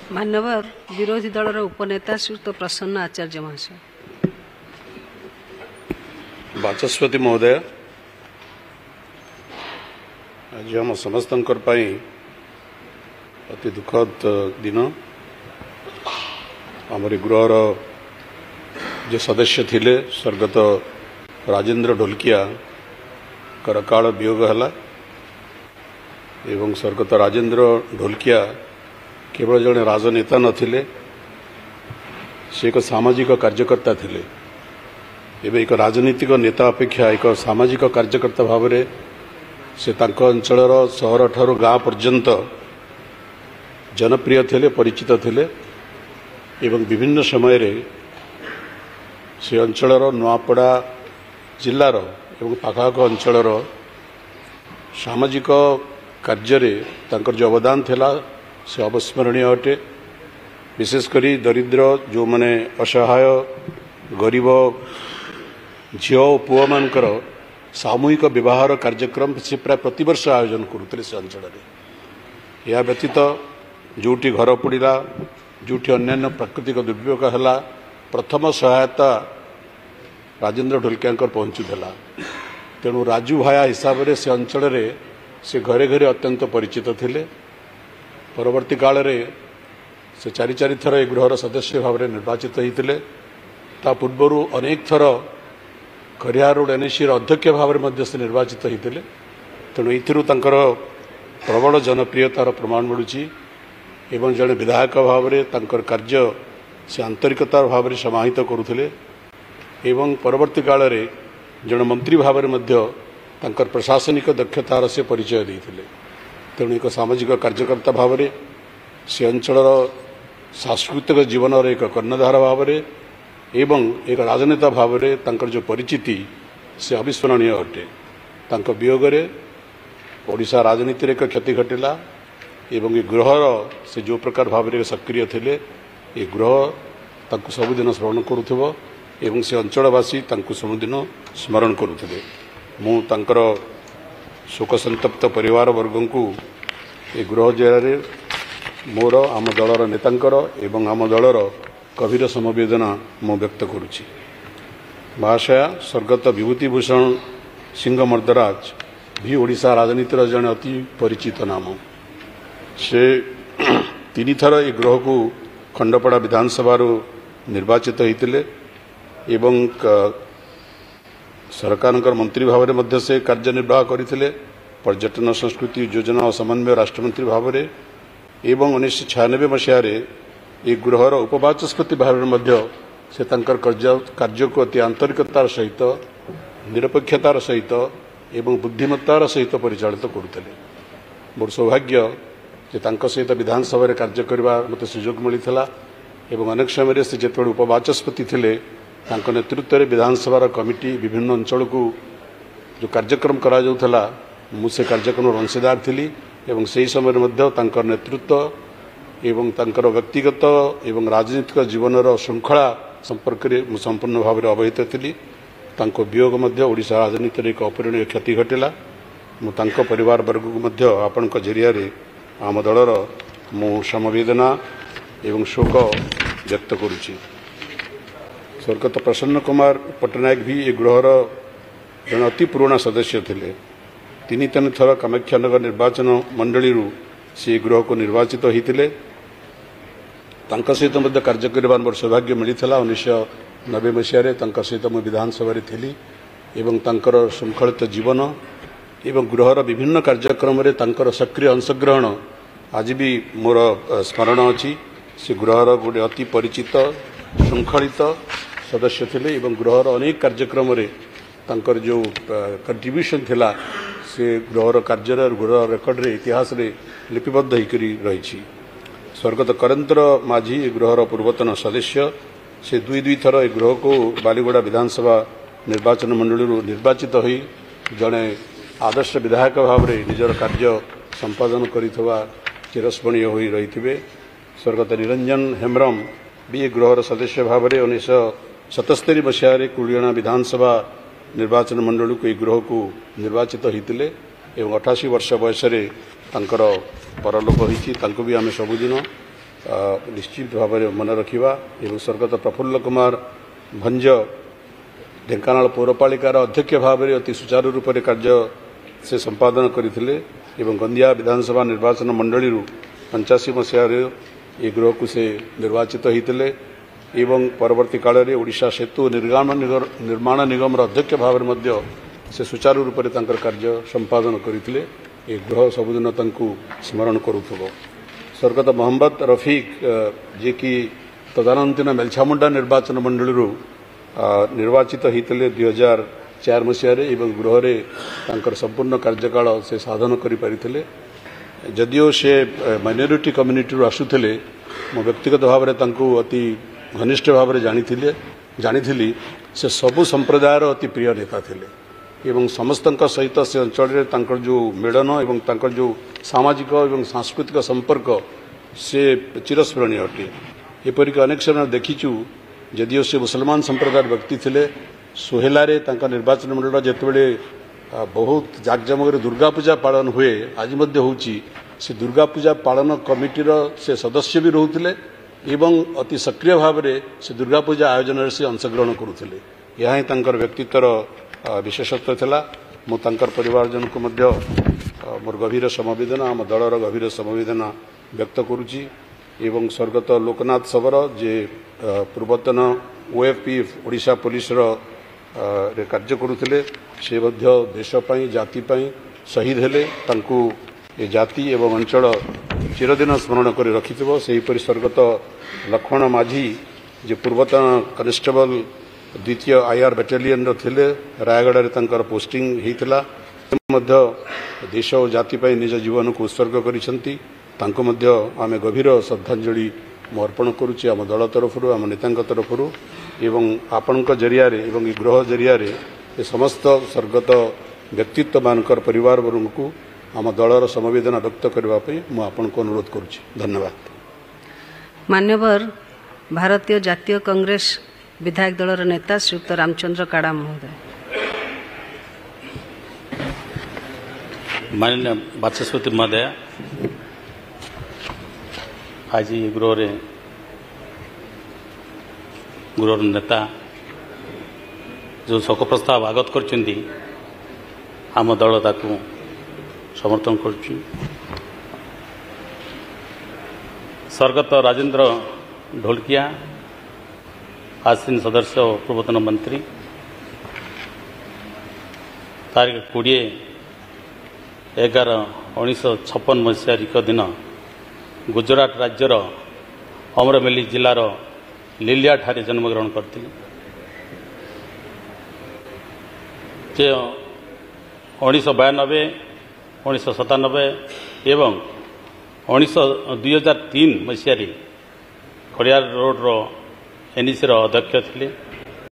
मान्यवर विरोधी दलर उपनेता श्रीयुक्त प्रसन्न आचार्य महाशय। बाचस्पति महोदय, आज आम समस्त अति दुखद दिन। आमरी गृहर जो सदस्य थिले स्वर्गत राजेंद्र ढोलकिया करकाल वियोग है एवं स्वर्गत राजेंद्र ढोलकिया केवल जड़े राजनेता नथिले, से एक सामाजिक कार्यकर्ता थिले। एवं एक राजनीतिक नेता अपेक्षा एक सामाजिक कार्यकर्ता भाव में से अंचलर सहर ठारू गाँ पर्यंत जनप्रिय थिले, परिचित थिले एवं विभिन्न समय रे से अंचलर नुआपड़ा जिल्लार एवं पाखापाख अंचलर सामाजिक कार्य जो अवदान थिला से अविस्मरणीय अटे। विशेषकर दरिद्र जो माने असहाय गरीब झील पुआ मानकर सामूहिक विवाहर कार्यक्रम से प्राय प्रतिवर्ष आयोजन करुते से अंचल। या व्यतीत जोटी घर पड़ा, जोटी अन्य प्राकृतिक दुर्योग है, प्रथम सहायता राजेंद्र ढोलकिया पहुंचुला। तेणु राजू भाया हिसाब से अंचल से घरे घरे अत्यंत परिचित थिले। परवर्ती काल रे से चारि थर ए गृहर सदस्य भाव में निर्वाचित होते। ता पूर्वर अनेक थर खरिया रोड एनएसी अध्यक्ष भाव में से निर्वाचित होते। तेणु ये प्रबल जनप्रियतार प्रमाण मिलूँ एवं जड़े विधायक भाव में कार्य से आंतरिकतार भाव में समाहित करुले एवं परवर्ती काल रे जड़े मंत्री भाव में प्रशासनिक दक्षतार से परिचय देते। तेणु एक सामाजिक कार्यकर्ता भाव में से अंचलर सांस्कृतिक जीवन एक कर्णधार भाव में एवं एक राजनेता भाव में जो परिचिति से अविस्मरणीय अटे। वियोग ओडिशा राजनीति एक क्षति घटिला एवं ये गृहर से जो प्रकार भाव में सक्रिय थिले, ये गृह सबुदिन स्मरण करुथिबो एवं से अंचलवासी सबुदिन स्मरण करुथिले। मु तांकर शोक संतप्त परिवार वर्ग को ए गृह जरिए मोर आम दलर नेतांकर एवं आम दलर गभीर समवेदना मु व्यक्त करुछि। महाशया स्वर्गत विभूतिभूषण सिंह मर्दराज भी ओडिशा राजनीतिर जड़े अति परिचित नाम। से तीन थर ए गृह को खंडपड़ा विधानसभा निर्वाचित होते एवं सरकार मंत्री भाव में से कार्यनिर्वाह करते। पर्यटन संस्कृति योजना और समन्वय राष्ट्रमंत्री भाव में एवं 1996 मसीह ये गृहर उपबाचस्पति भाव में से कार्य को अति आंतरिकतार सहित निरपेक्षतार सहित एवं बुद्धिमत्तार सहित परिचालित करुते। मोर सौभाग्य जे सहित विधानसभा कार्य करने मत सुजोग मिलता एवं अनेक समय से जो उपबाचस्पति थे नेतृत्व में विधानसभा कमिटी विभिन्न अंचल को जो कार्यक्रम करा जाउथला मुझे कार्यक्रम अंशीदार थी एवं से ही समय नेतृत्व एवं व्यक्तिगत एवं राजनीतिक जीवन श्रृंखला संपर्क में संपूर्ण भाव में अवहित थी। वियोग ओडिशा राजनीति एक अपूरणीय क्षति घटिला। मुझे परिवार वर्ग को आपण जरिया आम दलर मु समवेदना एवं शोक व्यक्त करुछि। स्वर्गत प्रसन्न कुमार पट्टनायक भी ये गृहर जन अति पुराना सदस्य थे। तीन थर कामाक्षानगर निर्वाचन मंडली से गृह को निर्वाचित होते। सहित कार्य करने मोर सौभाग्य मिलता। 1990 मसीह सहित मुझे विधानसभा थी एवं श्रृंखलित जीवन एवं गृहर विभिन्न कार्यक्रम सक्रिय अंशग्रहण आज भी मोर स्मरण अच्छी। से गृहर गोटे अति परिचित श्रृंखलित सदस्य थे एवं गृहर अनेक कार्यक्रम जो कंट्रीब्यूशन थिला से गृहर कार्य गृह रेकर्ड रे इतिहास रे लिपिबद्ध होकर रही। स्वर्गत करेन्द्र माझी गृहर पूर्वतन सदस्य से दुई थर ए गृह को बालीगुड़ा विधानसभा निर्वाचन मंडली निर्वाचित होई जड़े आदर्श विधायक भाव में निजर कार्य संपादन करिथवा चिरस्मरणीय होई रही। स्वर्गत निरंजन हेम्ब्रम भी गृहर सदस्य भाव में 1977 मसीह कुलियाणा विधानसभा निर्वाचन मंडल को गृह को निर्वाचित होते एवं 88 वर्ष बयस परलोक होती भी आम सबुदिन निश्चित भाव में मन रखा एवं स्वर्गत प्रफुल्ल कुमार भंज ढेंकानाल पौरपालिकार अध्यक्ष भाव में अति सुचारू रूप से कार्य से संपादन करते गंदिया विधानसभा निर्वाचन मंडली 85 मसीह ये गृह को से निर्वाचित होते एवं परवर्ती काल में ओडिशा सेतु निर्माण निगम अध्यक्ष भाव में से सुचारू रूप से कार्य संपादन करते ये गृह सबुदिन स्मरण करुथब स्वर्गत मोहम्मद रफिक जे कि तदानीन मेलछामुंडा निर्वाचन मंडली निर्वाचित होते 2004 मसीह गृह में संपूर्ण कार्यकाल से साधन करें जदियो से माइनॉरिटी कम्युनिटी आसुले मो व्यक्तिगत भाव में अति घनिष्ठ भाव में जानी से सबु संप्रदायर अति प्रिय नेता थिले एवं समस्त सहित से अंचल जो मिलन एवं जो सामाजिक और सांस्कृतिक संपर्क से चिरस्मरणीय अटे एपरिक अनेक समय देखीचु जदियो से मुसलमान संप्रदाय व्यक्ति थे सोहेलारे निर्वाचन मंडल जितेबले बहुत जाकजमक दुर्गा पूजा पालन हुए आज से दुर्गा पूजा पालन कमिटीर से सदस्य भी रोते एवं अति सक्रिय भाव में से दुर्गा पूजा आयोजन से अंशग्रहण करुले यह ही व्यक्तित्वर विशेषत्व था मुझे परिवारजन को मोर गभीर समवेदना आम दलर गभीर समवेदना व्यक्त करुच्ची एवं स्वर्गत लोकनाथ सबर जे पूर्वतन ओएफपी ओडिशा पुलिस रे कार्य करुले से देशपाई जातिपाई शहीद हेले तांकु ये जाति एवं अंचल चिरदिन स्मरण कर रखिथिबो सेहीपरि स्वर्गत लक्ष्मण माझी जे पूर्वतन कनेस्टेबल द्वितीय आईआर बाटालियन थिले रायगढ़ रे तांकर पोस्टिंग हेतिला देश और जातिपाई निज जीवन को उत्सर्ग करिसंती तांको मध्य आमे गभीर श्रद्धांजलि अर्पण करुच्ची आम दल तरफ आम नेता तरफ एवं आपण जरिया एवं गृह जरिया ये समस्त स्वर्गत व्यक्तित्व मानकर परिवार वर्ग को आम दलर समवेदना व्यक्त करने मुझे अनुरोध करुच्ची धन्यवाद। मान्यवर भारतीय जातीय कांग्रेस विधायक दलर नेता श्रीयुक्त रामचंद्र काड़ा महोदय। माननीय बाचस्पति महोदय आज गृह नेता जो शोक प्रस्ताव आगत कर आम दल ताकू समर्थन कर स्वर्गत राजेंद्र ढोलकिया आसीन सदस्य पूर्वतन मंत्री तारीख 20/11/1956 मसीह दिन गुजरात राज्यर अमरवेली जिलार लिलिया ठारे जन्मग्रहण करते 1992 1997 एवं 2003 मसीह खड़ियार रोड एनईसी अध्यक्ष थे